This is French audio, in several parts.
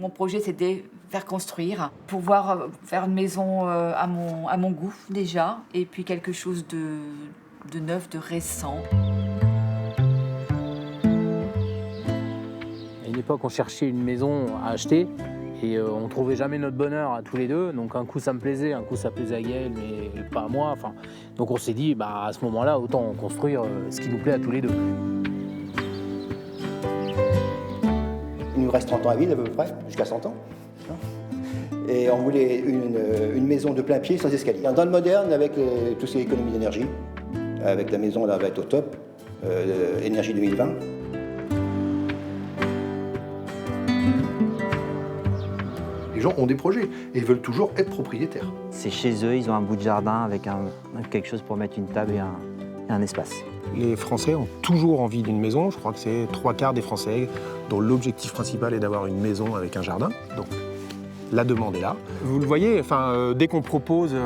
Mon projet, c'est de faire construire, pouvoir faire une maison à mon goût déjà, et puis quelque chose de neuf, de récent. À une époque, on cherchait une maison à acheter et on ne trouvait jamais notre bonheur à tous les deux. Donc un coup, ça me plaisait, un coup, ça plaisait à Gaël, mais pas à moi. Enfin, donc on s'est dit, à ce moment-là, autant construire ce qui nous plaît à tous les deux. Il nous reste 30 ans à vivre à peu près, jusqu'à 100 ans. Et on voulait une maison de plein pied sans escalier. Dans le moderne, avec tout ce qui est économie d'énergie, avec la maison, là, va être au top, énergie 2020. Les gens ont des projets et ils veulent toujours être propriétaires. C'est chez eux, ils ont un bout de jardin avec quelque chose pour mettre une table et un espace. Les Français ont toujours envie d'une maison. Je crois que c'est 3/4 des Français dont l'objectif principal est d'avoir une maison avec un jardin. Donc la demande est là. Vous le voyez, dès qu'on propose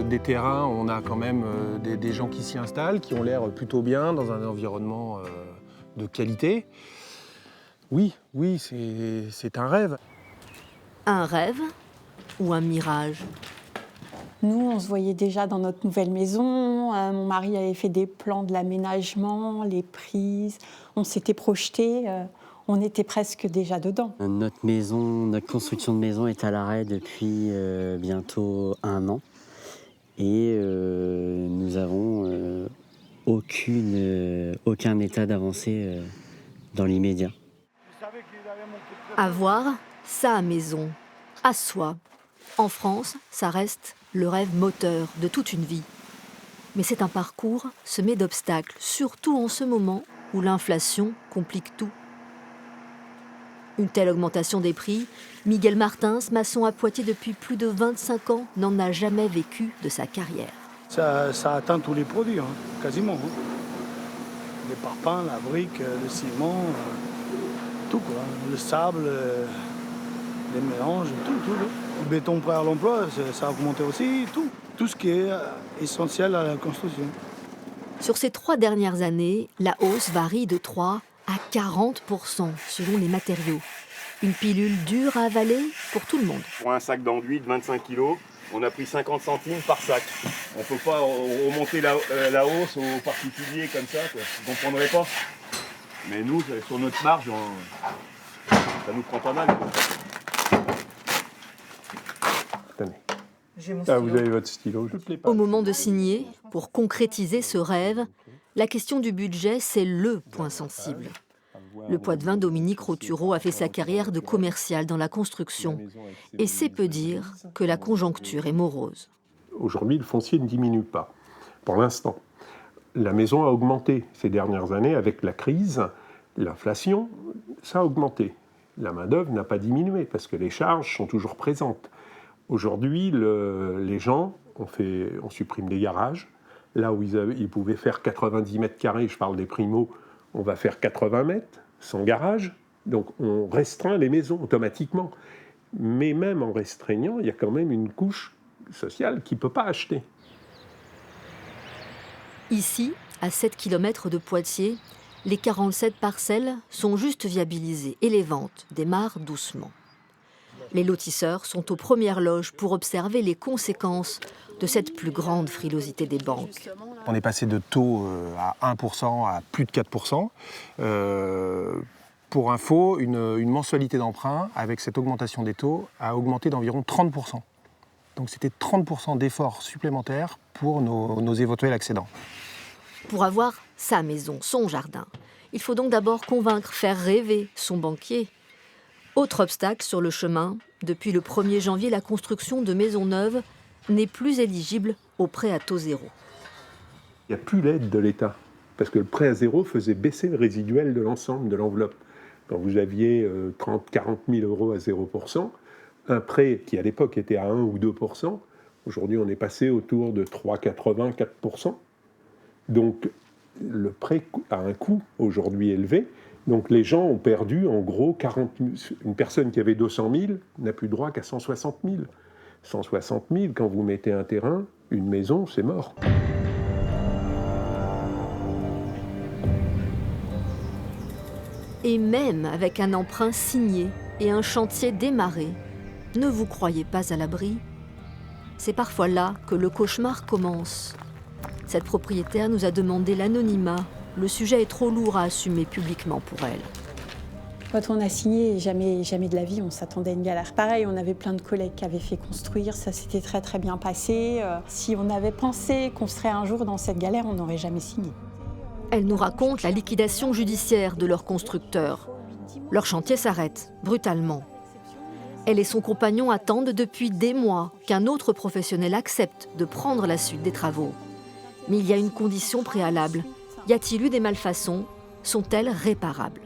des terrains, on a quand même des gens qui s'y installent, qui ont l'air plutôt bien dans un environnement de qualité. Oui, c'est un rêve. Un rêve ou un mirage ? Nous, on se voyait déjà dans notre nouvelle maison. Mon mari avait fait des plans de l'aménagement, les prises. On s'était projeté. On était presque déjà dedans. Notre construction de maison est à l'arrêt depuis bientôt 1 an. Et nous avons aucun état d'avancée dans l'immédiat. Avoir sa maison, à soi. En France, ça reste le rêve moteur de toute une vie. Mais c'est un parcours semé d'obstacles, surtout en ce moment où l'inflation complique tout. Une telle augmentation des prix, Miguel Martins, maçon à Poitiers depuis plus de 25 ans, n'en a jamais vécu de sa carrière. Ça atteint tous les produits, quasiment. Les parpaings, la brique, le ciment, tout quoi. Le sable, les mélanges, tout. Le béton prêt à l'emploi, ça a augmenté aussi, tout. Tout ce qui est essentiel à la construction. Sur ces 3 dernières années, la hausse varie de 3 à 40% selon les matériaux. Une pilule dure à avaler pour tout le monde. Pour un sac d'enduit de 25 kg, on a pris 50 centimes par sac. On ne peut pas remonter la hausse aux particuliers comme ça, quoi. Vous ne comprendrez pas. Mais nous, sur notre marge, ça nous prend pas mal, quoi. Vous avez votre stylo. Au moment de signer, pour concrétiser ce rêve, la question du budget, c'est le point sensible. Le Poitevin Dominique Roturo a fait sa carrière de commercial dans la construction. Et c'est peu dire que la conjoncture est morose. Aujourd'hui, le foncier ne diminue pas, pour l'instant. La maison a augmenté ces dernières années avec la crise, l'inflation, ça a augmenté. La main-d'œuvre n'a pas diminué parce que les charges sont toujours présentes. Aujourd'hui, les gens, on supprime des garages. Là où ils pouvaient faire 90 mètres carrés, je parle des primos, on va faire 80 mètres, sans garage. Donc on restreint les maisons automatiquement. Mais même en restreignant, il y a quand même une couche sociale qui ne peut pas acheter. Ici, à 7 km de Poitiers, les 47 parcelles sont juste viabilisées et les ventes démarrent doucement. Les lotisseurs sont aux premières loges pour observer les conséquences de cette plus grande frilosité des banques. On est passé de taux à 1% à plus de 4%. Pour info, une mensualité d'emprunt, avec cette augmentation des taux, a augmenté d'environ 30%. Donc c'était 30% d'efforts supplémentaires pour nos éventuels accédants. Pour avoir sa maison, son jardin, il faut donc d'abord convaincre, faire rêver son banquier. Autre obstacle sur le chemin, depuis le 1er janvier, la construction de maisons neuves n'est plus éligible au prêt à taux zéro. Il n'y a plus l'aide de l'État, parce que le prêt à zéro faisait baisser le résiduel de l'ensemble de l'enveloppe. Quand vous aviez 30-40 000 euros à 0%, un prêt qui à l'époque était à 1 ou 2%, aujourd'hui on est passé autour de 3,80, 4%. Donc le prêt a un coût aujourd'hui élevé. Donc les gens ont perdu en gros 40 000. Une personne qui avait 200 000 n'a plus droit qu'à 160 000. 160 000, quand vous mettez un terrain, une maison, c'est mort. Et même avec un emprunt signé, et un chantier démarré, ne vous croyez pas à l'abri. C'est parfois là que le cauchemar commence. Cette propriétaire nous a demandé l'anonymat. Le sujet est trop lourd à assumer publiquement pour elle. Quand on a signé, jamais de la vie, on s'attendait à une galère. Pareil, on avait plein de collègues qui avaient fait construire, ça s'était très bien passé. Si on avait pensé qu'on serait un jour dans cette galère, on n'aurait jamais signé. Elle nous raconte la liquidation judiciaire de leur constructeur. Leur chantier s'arrête brutalement. Elle et son compagnon attendent depuis des mois qu'un autre professionnel accepte de prendre la suite des travaux. Mais il y a une condition préalable. Y a-t-il eu des malfaçons? Sont-elles réparables?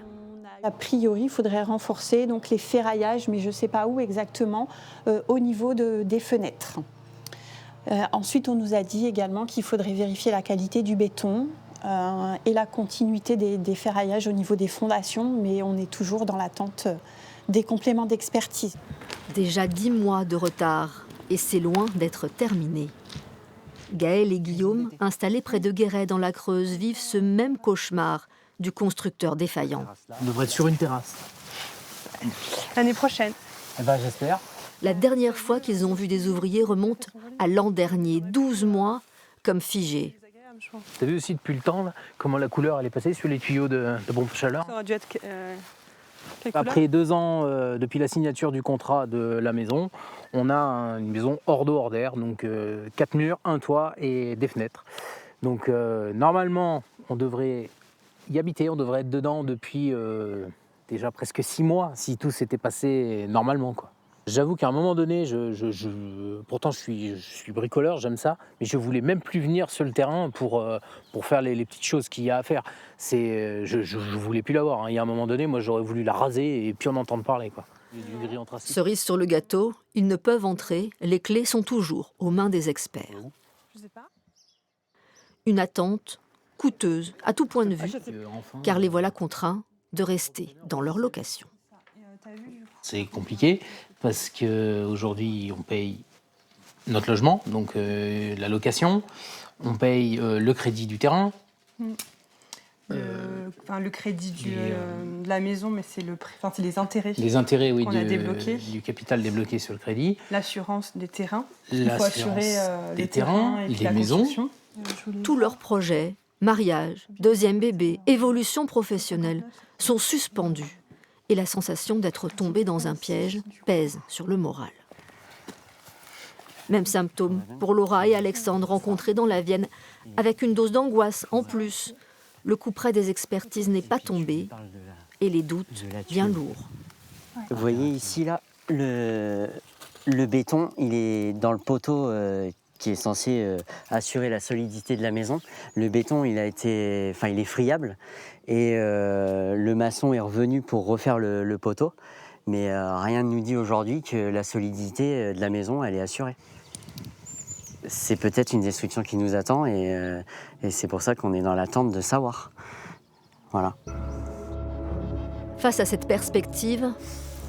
A priori, il faudrait renforcer donc les ferraillages, mais je ne sais pas où exactement, au niveau des fenêtres. Ensuite, on nous a dit également qu'il faudrait vérifier la qualité du béton et la continuité des ferraillages au niveau des fondations, mais on est toujours dans l'attente des compléments d'expertise. Déjà 10 mois de retard, et c'est loin d'être terminé. Gaël et Guillaume, installés près de Guéret dans la Creuse, vivent ce même cauchemar du constructeur défaillant. On devrait être sur une terrasse. L'année prochaine. Eh ben, j'espère. La dernière fois qu'ils ont vu des ouvriers remonte à l'an dernier, 12 mois comme figés. T'as vu aussi depuis le temps là, comment la couleur elle est passée sur les tuyaux de pompe chaleur? Ça aurait dû être Après 2 ans depuis la signature du contrat de la maison, on a une maison hors d'eau, hors d'air, donc 4 murs, un toit et des fenêtres. Donc normalement, on devrait y habiter, on devrait être dedans depuis déjà presque 6 mois si tout s'était passé normalement, quoi. J'avoue qu'à un moment donné, pourtant je suis bricoleur, j'aime ça, mais je voulais même plus venir sur le terrain pour faire les petites choses qu'il y a à faire. Je voulais plus l'avoir, hein. Il y a un moment donné, moi j'aurais voulu la raser et puis en entendre parler, quoi. Cerise sur le gâteau, ils ne peuvent entrer, les clés sont toujours aux mains des experts. Une attente coûteuse à tout point de vue, car les voilà contraints de rester dans leur location. C'est compliqué parce qu'aujourd'hui, on paye notre logement, donc la location, on paye le crédit du terrain. Le crédit de la maison, mais c'est les intérêts. Les intérêts, oui, qu'on a débloqués. Du capital débloqué sur le crédit. L'assurance des terrains. Il faut assurer des terrains, et des maisons. Tous leurs projets, mariage, deuxième bébé, évolution professionnelle, sont suspendus. Et la sensation d'être tombé dans un piège pèse sur le moral. Même symptôme pour Laura et Alexandre rencontrés dans la Vienne, avec une dose d'angoisse en plus. Le couperet des expertises n'est pas tombé et les doutes bien lourds. Vous voyez ici, là, le béton, il est dans le poteau qui est censé assurer la solidité de la maison. Le béton, il est friable. Et le maçon est revenu pour refaire le poteau. Mais rien ne nous dit aujourd'hui que la solidité de la maison, elle est assurée. C'est peut-être une destruction qui nous attend et c'est pour ça qu'on est dans l'attente de savoir. Voilà. Face à cette perspective,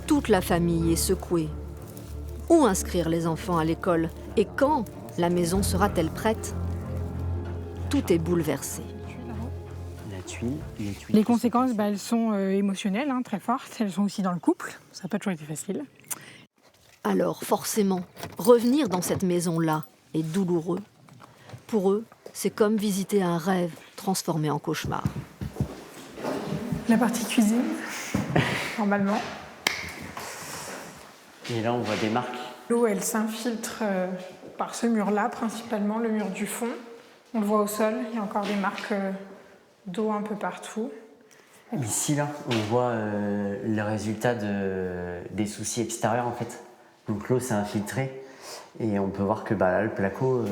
toute la famille est secouée. Où inscrire les enfants à l'école? Et quand la maison sera-t-elle prête? Tout est bouleversé. Les conséquences, elles sont émotionnelles, très fortes. Elles sont aussi dans le couple. Ça n'a pas toujours été facile. Alors, forcément, revenir dans cette maison-là est douloureux. Pour eux, c'est comme visiter un rêve transformé en cauchemar. La partie cuisine, normalement. Et là, on voit des marques. L'eau, elle s'infiltre par ce mur-là, principalement le mur du fond. On le voit au sol, il y a encore des marques d'eau un peu partout. Ici, là, on voit le résultat des soucis extérieurs, en fait. Donc l'eau s'est infiltrée et on peut voir que là, le placo,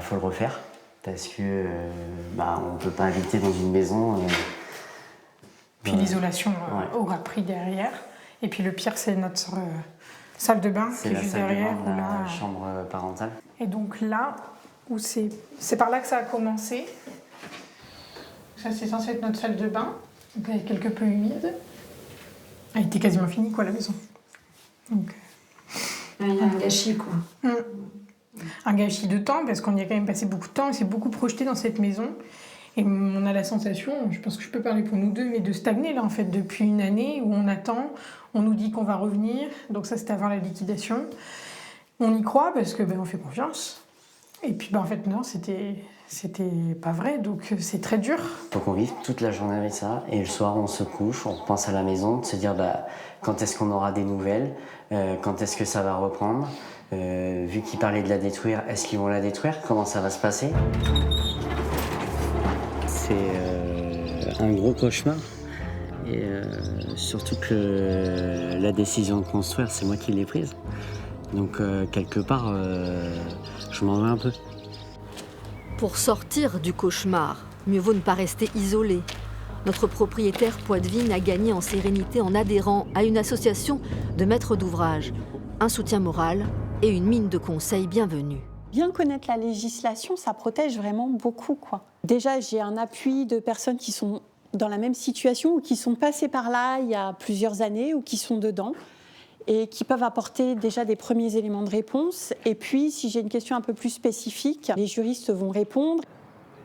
faut le refaire parce que on peut pas habiter dans une maison. Puis l'isolation aura pris derrière. Et puis le pire, c'est notre salle de bain qui est juste derrière. C'est la chambre parentale. Et donc là, c'est par là que ça a commencé. Ça, c'est censé être notre salle de bain, donc elle est quelque peu humide. Elle était quasiment finie, la maison. Donc, il y a un gâchis, quoi. Un gâchis de temps, parce qu'on y a quand même passé beaucoup de temps, on s'est beaucoup projeté dans cette maison. Et on a la sensation, je pense que je peux parler pour nous deux, mais de stagner là en fait depuis une année où on attend, on nous dit qu'on va revenir, donc ça c'était avant la liquidation. On y croit parce que on fait confiance. Et puis en fait non, c'était pas vrai, donc c'est très dur. Faut qu'on vive toute la journée avec ça, et le soir on se couche, on repense à la maison, de se dire quand est-ce qu'on aura des nouvelles, quand est-ce que ça va reprendre, vu qu'ils parlaient de la détruire, est-ce qu'ils vont la détruire, comment ça va se passer. C'est un gros cauchemar, et surtout que la décision de construire, c'est moi qui l'ai prise. Donc quelque part, je m'en veux un peu. Pour sortir du cauchemar, mieux vaut ne pas rester isolé. Notre propriétaire Poitevine a gagné en sérénité en adhérant à une association de maîtres d'ouvrage, un soutien moral et une mine de conseils bienvenue. Bien connaître la législation, ça protège vraiment beaucoup, quoi. Déjà, j'ai un appui de personnes qui sont dans la même situation ou qui sont passées par là il y a plusieurs années ou qui sont dedans et qui peuvent apporter déjà des premiers éléments de réponse. Et puis, si j'ai une question un peu plus spécifique, les juristes vont répondre.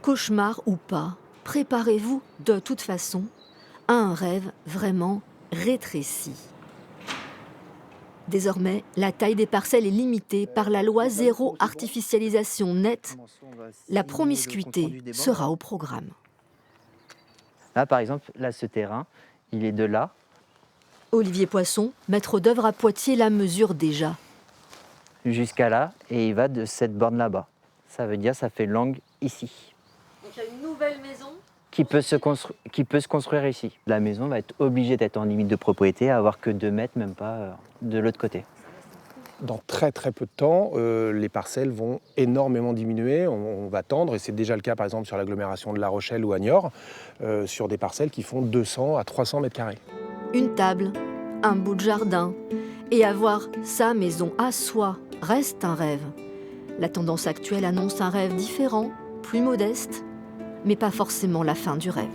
Cauchemar ou pas, préparez-vous de toute façon à un rêve vraiment rétréci. Désormais, la taille des parcelles est limitée par la loi zéro artificialisation nette. La promiscuité sera au programme. Là, par exemple, là, ce terrain, il est de là. Olivier Poisson, maître d'œuvre à Poitiers, la mesure déjà. Jusqu'à là, et il va de cette borne là-bas. Ça veut dire ça fait l'angle ici. Donc il y a une nouvelle maison qui peut se construire ici. La maison va être obligée d'être en limite de propriété, à avoir que 2 mètres, même pas de l'autre côté. Dans très très peu de temps, les parcelles vont énormément diminuer. On va tendre, et c'est déjà le cas par exemple sur l'agglomération de La Rochelle ou à Niort, sur des parcelles qui font 200 à 300 mètres carrés. Une table, un bout de jardin, et avoir sa maison à soi reste un rêve. La tendance actuelle annonce un rêve différent, plus modeste, mais pas forcément la fin du rêve.